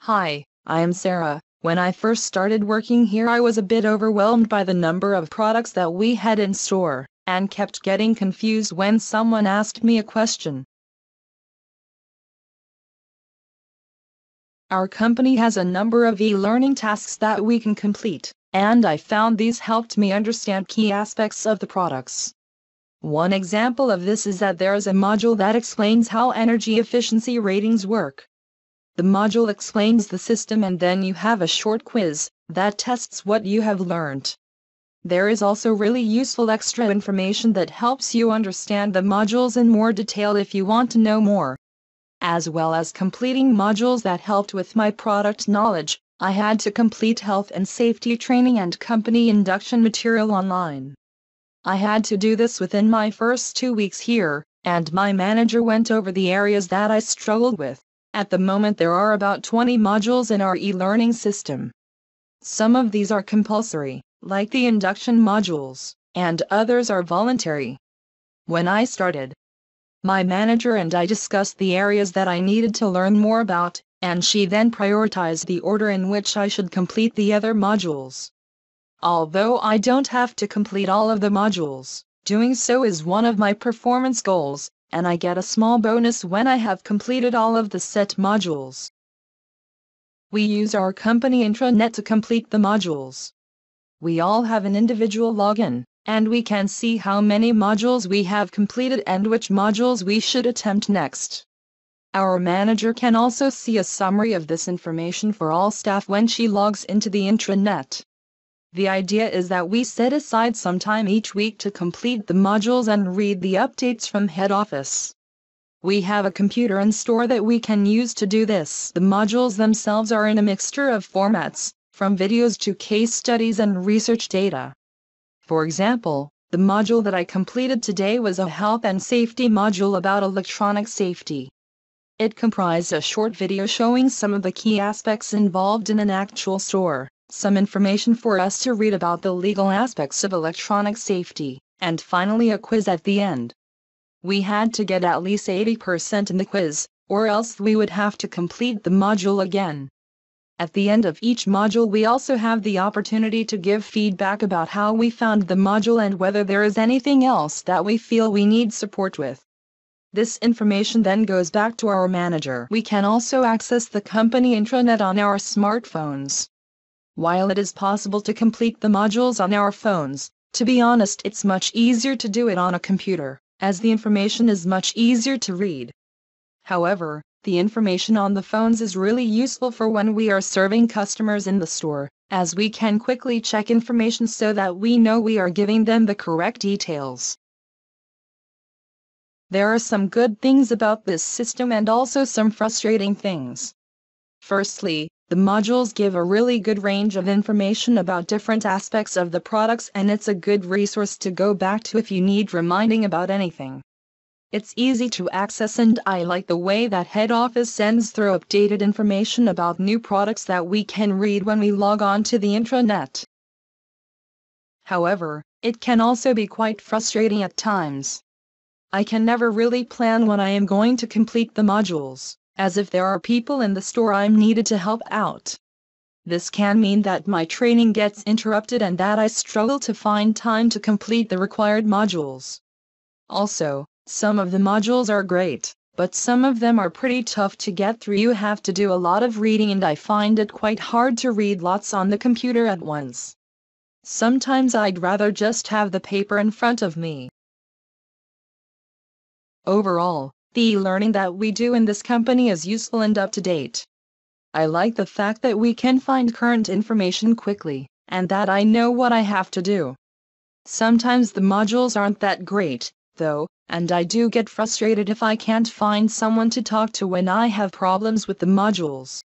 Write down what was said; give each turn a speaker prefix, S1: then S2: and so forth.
S1: Hi, I am Sarah. When I first started working here, I was a bit overwhelmed by the number of products that we had in store, and kept getting confused when someone asked me a question. Our company has a number of e-learning tasks that we can complete, and I found these helped me understand key aspects of the products. One example of this is that there is a module that explains how energy efficiency ratings work. The module explains the system, and then you have a short quiz that tests what you have learned. There is also really useful extra information that helps you understand the modules in more detail if you want to know more. As well as completing modules that helped with my product knowledge, I had to complete health and safety training and company induction material online. I had to do this within my first 2 weeks here, and my manager went over the areas that I struggled with. At the moment there are about 20 modules in our e-learning system. Some of these are compulsory, like the induction modules, and others are voluntary. When I started, my manager and I discussed the areas that I needed to learn more about, and she then prioritized the order in which I should complete the other modules. Although I don't have to complete all of the modules, doing so is one of my performance goals, and I get a small bonus when I have completed all of the set modules. We use our company intranet to complete the modules. We all have an individual login, and we can see how many modules we have completed and which modules we should attempt next. Our manager can also see a summary of this information for all staff when she logs into the intranet. The idea is that we set aside some time each week to complete the modules and read the updates from head office. We have a computer in store that we can use to do this. The modules themselves are in a mixture of formats, from videos to case studies and research data. For example, the module that I completed today was a health and safety module about electronic safety. It comprised a short video showing some of the key aspects involved in an actual store, some information for us to read about the legal aspects of electronic safety, and finally a quiz at the end. We had to get at least 80% in the quiz, or else we would have to complete the module again. At the end of each module we also have the opportunity to give feedback about how we found the module and whether there is anything else that we feel we need support with. This information then goes back to our manager. We can also access the company intranet on our smartphones. While it is possible to complete the modules on our phones, to be honest, it's much easier to do it on a computer, as the information is much easier to read. However, the information on the phones is really useful for when we are serving customers in the store, as we can quickly check information so that we know we are giving them the correct details. There are some good things about this system and also some frustrating things. Firstly, the modules give a really good range of information about different aspects of the products, and it's a good resource to go back to if you need reminding about anything. It's easy to access, and I like the way that head office sends through updated information about new products that we can read when we log on to the intranet. However, it can also be quite frustrating at times. I can never really plan when I am going to complete the modules, as if there are people in the store I'm needed to help out. This can mean that my training gets interrupted and that I struggle to find time to complete the required modules. Also, some of the modules are great, but some of them are pretty tough to get through. You have to do a lot of reading, and I find it quite hard to read lots on the computer at once. Sometimes I'd rather just have the paper in front of me. Overall, the e-learning that we do in this company is useful and up to date. I like the fact that we can find current information quickly, and that I know what I have to do. Sometimes the modules aren't that great, though, and I do get frustrated if I can't find someone to talk to when I have problems with the modules.